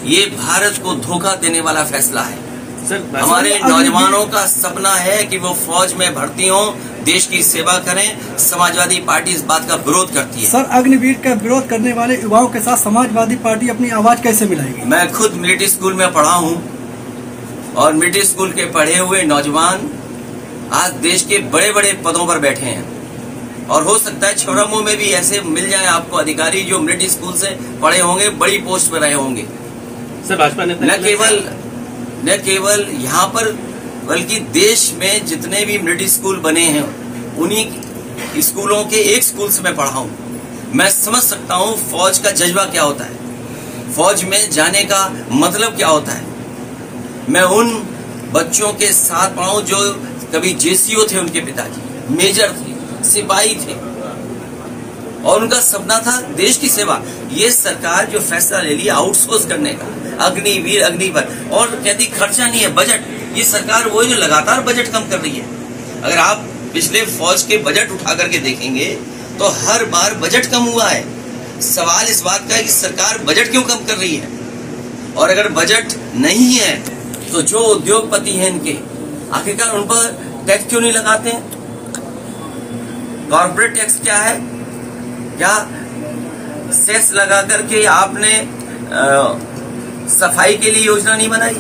ये भारत को धोखा देने वाला फैसला है। हमारे नौजवानों का सपना है कि वो फौज में भर्ती हों, देश की सेवा करें। समाजवादी पार्टी इस बात का विरोध करती है। सर, अग्निवीर का विरोध करने वाले युवाओं के साथ समाजवादी पार्टी अपनी आवाज कैसे मिलाएगी? मैं खुद मिलिट्री स्कूल में पढ़ा हूं और मिलिट्री स्कूल के पढ़े हुए नौजवान आज देश के बड़े बड़े पदों पर बैठे हैं और हो सकता है छोरामुंह में भी ऐसे मिल जाए आपको अधिकारी जो मिलिट्री स्कूल से पढ़े होंगे, बड़ी पोस्ट पर रहे होंगे। सर, भाजपा नेता न केवल यहाँ पर बल्कि देश में जितने भी मिलिट्री स्कूल बने हैं उन्हीं स्कूलों के एक स्कूल से मैं पढ़ा हूँ। मैं समझ सकता हूँ फौज का जज्बा क्या होता है, फौज में जाने का मतलब क्या होता है। मैं उन बच्चों के साथ पढ़ा हूँ जो कभी जेसीओ थे, उनके पिताजी मेजर थे, सिपाही थे और उनका सपना था देश की सेवा। ये सरकार जो फैसला ले लिया आउटसोर्स करने का, अग्निवीर अग्निवर, और कहती खर्चा नहीं है, बजट, ये सरकार वो जो लगातार बजट कम कर रही है। अगर आप पिछले फौज के बजट उठा करके देखेंगे तो हर बार बजट कम हुआ है। सवाल इस बात का है कि सरकार बजट क्यों कम कर रही है, और अगर बजट नहीं है तो जो उद्योगपति हैं इनके आखिरकार उन पर टैक्स क्यों नहीं लगाते हैं? कॉर्पोरेट टैक्स क्या है? क्या सेस लगा करके आपने सफाई के लिए योजना नहीं बनाई?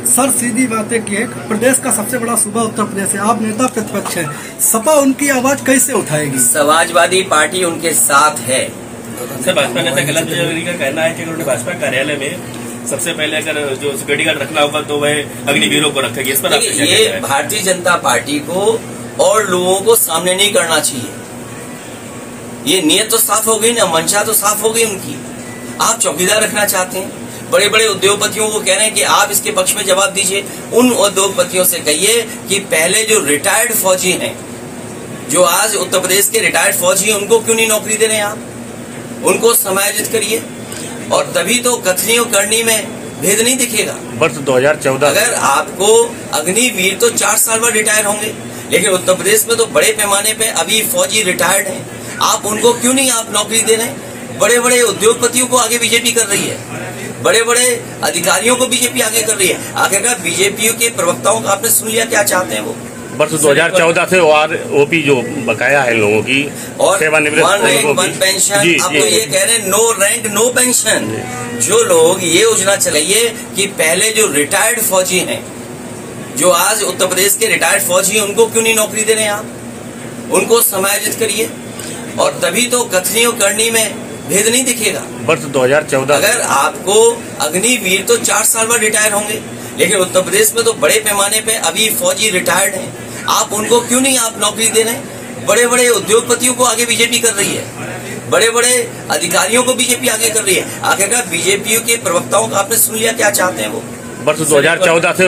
सर, सीधी बातें की है, प्रदेश का सबसे बड़ा सूबा उत्तर प्रदेश है, आप नेता प्रतिपक्ष है, सपा उनकी आवाज कैसे उठाएगी? समाजवादी पार्टी उनके साथ है। सर, भाजपा नेता गलत का कहना है कि उन्होंने भाजपा कार्यालय में सबसे पहले अगर जो सिक्योरिटी गार्ड रखना होगा तो वह अग्निवीरों को रखेगी। इस पर ये भारतीय जनता पार्टी को और लोगों को सामने नहीं करना चाहिए। ये नीयत तो साफ हो गई ना, मंशा तो साफ हो गई उनकी। आप चौकीदार रखना चाहते हैं, बड़े बड़े उद्योगपतियों को कह रहे हैं कि आप इसके पक्ष में जवाब दीजिए। उन उद्योगपतियों से कहिए कि पहले जो रिटायर्ड फौजी हैं, जो आज उत्तर प्रदेश के रिटायर्ड फौजी हैं, उनको क्यों नहीं नौकरी दे रहे हैं आप? उनको समायोजित करिए और तभी तो कथनी और करनी में भेद नहीं दिखेगा। वर्ष 2014 अगर आपको अग्निवीर तो 4 साल बाद रिटायर होंगे, लेकिन उत्तर प्रदेश में तो बड़े पैमाने पे अभी फौजी रिटायर्ड हैं, आप उनको क्यों नहीं आप नौकरी दे रहे हैं? बड़े बड़े उद्योगपतियों को आगे बीजेपी कर रही है, बड़े बड़े अधिकारियों को बीजेपी आगे कर रही है। आखिरकार बीजेपी के प्रवक्ताओं का आपने सुन लिया क्या चाहते हैं वो? वर्ष 2014 से ओपी जो बकाया है लोगों की और सेवानिवृत्त वन रैंक वन पेंशन, आप तो ये कह रहे हैं नो रैंक नो पेंशन। जो लोग ये योजना चलाइए कि पहले जो रिटायर्ड फौजी हैं, जो आज उत्तर प्रदेश के रिटायर्ड फौजी हैं, उनको क्यों नहीं नौकरी दे रहे हैं आप? उनको समायोजित करिए और तभी तो कथनी और करनी में भेद नहीं दिखेगा। वर्ष 2014 अगर आपको अग्निवीर तो 4 साल बाद रिटायर होंगे, लेकिन उत्तर प्रदेश में तो बड़े पैमाने पे अभी फौजी रिटायर्ड हैं, आप उनको क्यों नहीं आप नौकरी दे रहे हैं? बड़े बड़े उद्योगपतियों को आगे बीजेपी कर रही है, बड़े बड़े अधिकारियों को बीजेपी आगे कर रही है। आखिरकार बीजेपी के प्रवक्ताओं का आपने सुन लिया क्या चाहते हैं वो? वर्ष 2014 से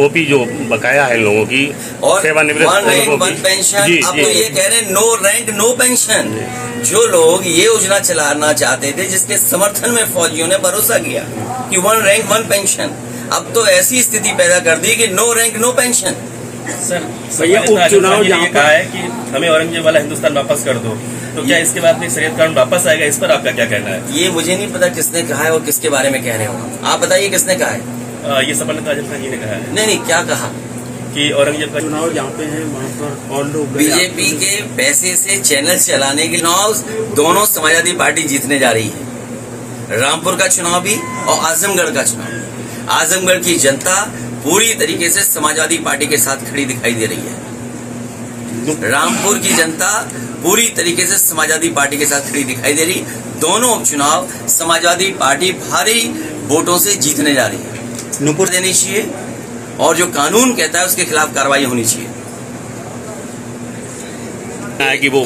ओपी जो बकाया है लोगों की और सेवानिवृत्त वन रैंक वन पेंशन, आप तो ये कह रहे हैं नो रैंक नो पेंशन। जो लोग ये योजना चलाना चाहते थे, जिसके समर्थन में फौजियों ने भरोसा किया कि वन रैंक वन पेंशन, अब तो ऐसी स्थिति पैदा कर दी कि no rank no pension. Sir, उपचुनाव ये कहा है कि हमें औरंगजेब वाला हिंदुस्तान वापस कर दो, तो क्या इसके बाद में शरीयत कानून वापस आएगा? इस पर आपका क्या कहना है? ये मुझे नहीं पता किसने कहा है और किसके बारे में कह रहे हो आप, बताइए किसने कहा है? ये सपा नेता आजम खान जी ने कहा है। नहीं, क्या कहा? कि औरंगजेब का चुनाव जहाँ पे है वहाँ पर और लोग बीजेपी के पैसे से चैनल चलाने के चुनाव दोनों समाजवादी पार्टी जीतने जा रही है। रामपुर का चुनाव भी और आजमगढ़ का चुनाव। आजमगढ़ की जनता पूरी तरीके से समाजवादी पार्टी के साथ खड़ी दिखाई दे रही है। रामपुर की जनता पूरी तरीके से समाजवादी पार्टी के साथ खड़ी दिखाई दे रही। दोनों उपचुनाव समाजवादी पार्टी भारी वोटों से जीतने जा रही है। नुपुर देनी चाहिए और जो कानून कहता है उसके खिलाफ कार्रवाई होनी चाहिए। कि वो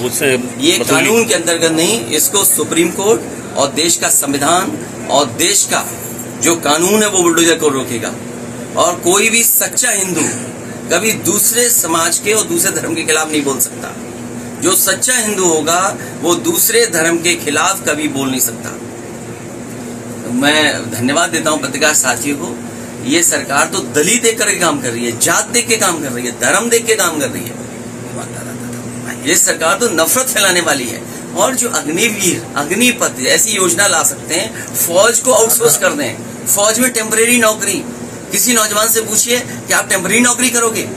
ये कानून के अंतर्गत नहीं, इसको सुप्रीम कोर्ट और देश का संविधान और देश का जो कानून है वो बुलडोजर को रोकेगा। और कोई भी सच्चा हिंदू कभी दूसरे समाज के और दूसरे धर्म के खिलाफ नहीं बोल सकता। जो सच्चा हिंदू होगा वो दूसरे धर्म के खिलाफ कभी बोल नहीं सकता। मैं धन्यवाद देता हूं पत्रकार साथियों को। ये सरकार तो दलित देख कर काम कर रही है, जात देख के काम कर रही है, धर्म देख के काम कर रही है। ये सरकार तो नफरत फैलाने वाली है। और जो अग्निवीर, अग्निपथ ऐसी योजना ला सकते हैं। फौज को आउटसोर्स कर दें, फौज में टेम्परेरी नौकरी। किसी नौजवान से पूछिए कि आप टेम्परेरी नौकरी करोगे।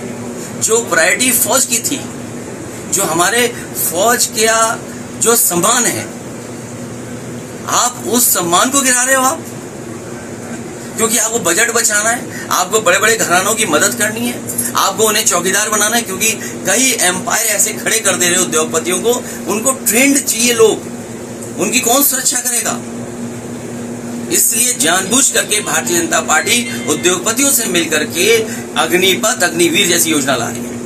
जो प्रायोरिटी फौज की थी, जो हमारे फौज का जो सम्मान है, आप उस सम्मान को गिरा रहे हो आप, क्योंकि आपको बजट बचाना है, आपको बड़े बड़े घरानों की मदद करनी है, आपको उन्हें चौकीदार बनाना है, क्योंकि कई एम्पायर ऐसे खड़े कर दे रहे उद्योगपतियों को। उनको ट्रेंड चाहिए लोग, उनकी कौन सुरक्षा करेगा? इसलिए जानबूझ करके भारतीय जनता पार्टी उद्योगपतियों से मिलकर के अग्निपथ, अग्निवीर जैसी योजना ला रही है।